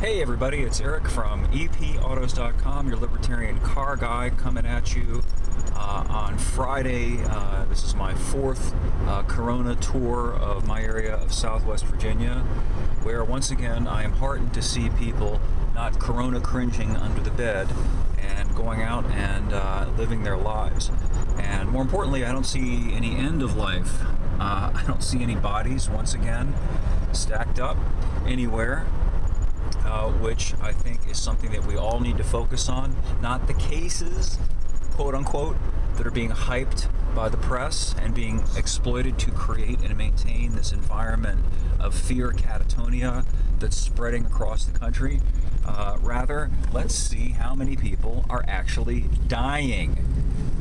Hey everybody, it's Eric from EPAutos.com, your libertarian car guy, coming at you on Friday. This is my fourth Corona tour of my area of Southwest Virginia, where once again I am heartened to see people not Corona cringing under the bed and going out and living their lives. And more importantly, I don't see any end of life. I don't see any bodies, once again, stacked up anywhere. Which I think is something that we all need to focus on, not the cases, quote unquote, that are being hyped by the press and being exploited to create and maintain this environment of fear catatonia that's spreading across the country. Rather, let's see how many people are actually dying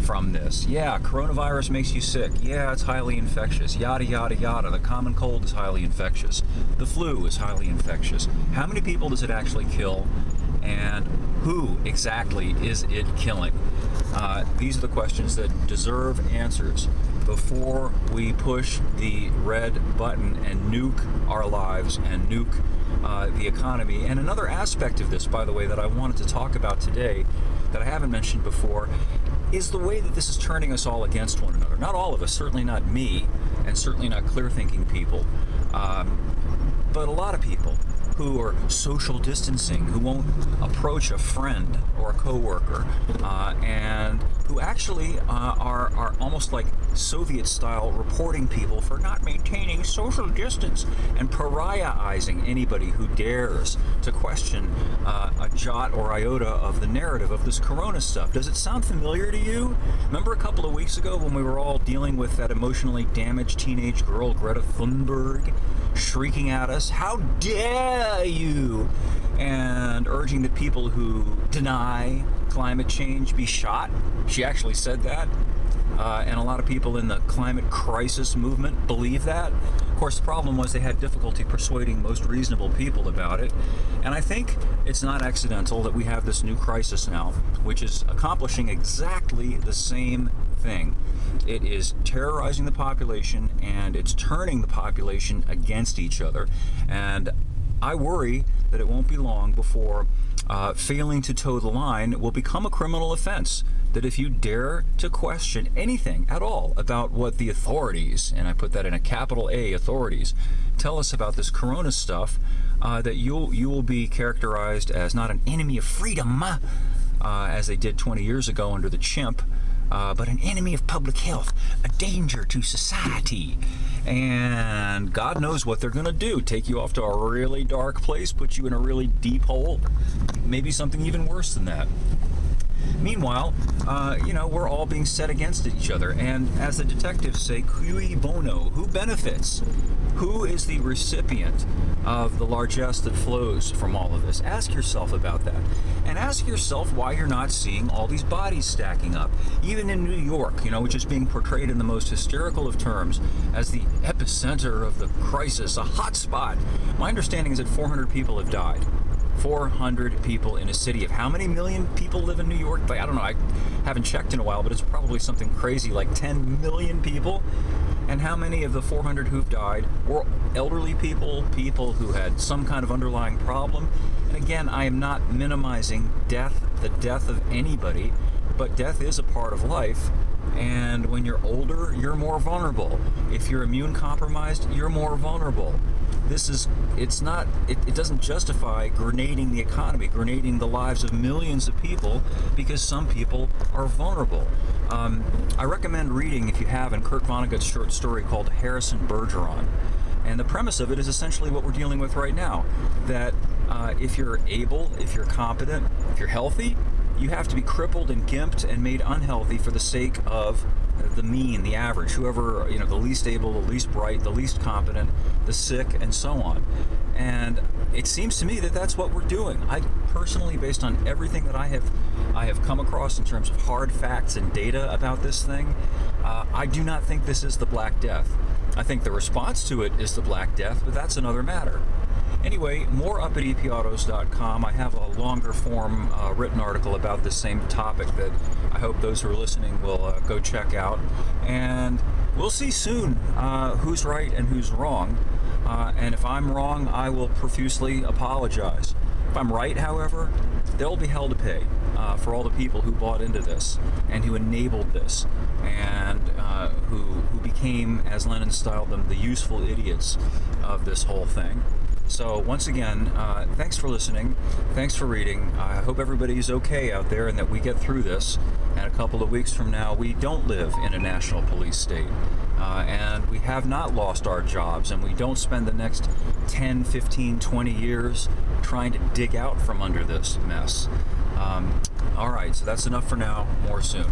from this. Yeah, coronavirus makes you sick. Yeah, it's highly infectious. Yada, yada, yada. The common cold is highly infectious. The flu is highly infectious. How many people does it actually kill? And who exactly is it killing? These are the questions that deserve answers before we push the red button and nuke our lives and nuke the economy. And another aspect of this, by the way, that I wanted to talk about today that I haven't mentioned before is the way that this is turning us all against one another. Not all of us, certainly not me, and certainly not clear-thinking people, but a lot of people who are social distancing, who won't approach a friend or a coworker, and who actually are almost like Soviet-style reporting people for not maintaining social distance and pariahizing anybody who dares to question a jot or iota of the narrative of this corona stuff. Does it sound familiar to you? Remember a couple of weeks ago when we were all dealing with that emotionally damaged teenage girl, Greta Thunberg, shrieking at us, "How dare you!" and urging the people who deny climate change be shot? She actually said that. And a lot of people in the climate crisis movement believe that. Of course, the problem was they had difficulty persuading most reasonable people about it. And I think it's not accidental that we have this new crisis now, which is accomplishing exactly the same thing. It is terrorizing the population, and it's turning the population against each other. And I worry that it won't be long before failing to toe the line will become a criminal offense. That if you dare to question anything at all about what the authorities, and I put that in a capital A, authorities, tell us about this corona stuff, that you will be characterized as not an enemy of freedom, as they did 20 years ago under the chimp, but an enemy of public health, a danger to society. And God knows what they're going to do. Take you off to a really dark place, put you in a really deep hole, maybe something even worse than that. Meanwhile, we're all being set against each other. And as the detectives say, cui bono, who benefits? Who is the recipient of the largesse that flows from all of this? Ask yourself about that. And ask yourself why you're not seeing all these bodies stacking up. Even in New York, which is being portrayed in the most hysterical of terms as the epicenter of the crisis, a hot spot. My understanding is that 400 people have died. 400 people in a city of how many million people live in New York? I don't know, I haven't checked in a while, but it's probably something crazy like 10 million people. And how many of the 400 who've died were elderly people, people who had some kind of underlying problem? And again, I am not minimizing death, the death of anybody, but death is a part of life. And when you're older, you're more vulnerable. If you're immune compromised, you're more vulnerable. It doesn't justify grenading the economy, grenading the lives of millions of people because some people are vulnerable. I recommend reading, if you haven't, Kurt Vonnegut's short story called Harrison Bergeron. And the premise of it is essentially what we're dealing with right now, that if you're able, if you're competent, if you're healthy, you have to be crippled and gimped and made unhealthy for the sake of the mean, the average, whoever, the least able, the least bright, the least competent, the sick, and so on. And it seems to me that that's what we're doing. I personally, based on everything that I have come across in terms of hard facts and data about this thing, I do not think this is the Black Death. I think the response to it is the Black Death, but that's another matter. Anyway, more up at EPAutos.com. I have a longer form written article about this same topic that I hope those who are listening will go check out. And we'll see soon who's right and who's wrong. And if I'm wrong, I will profusely apologize. If I'm right, however, they'll be held to pay for all the people who bought into this and who enabled this, and who became, as Lenin styled them, the useful idiots of this whole thing. So once again, thanks for listening. Thanks for reading. I hope everybody's okay out there and that we get through this. And a couple of weeks from now, we don't live in a national police state. And we have not lost our jobs, and we don't spend the next 10, 15, 20 years trying to dig out from under this mess. All right, so that's enough for now. More soon.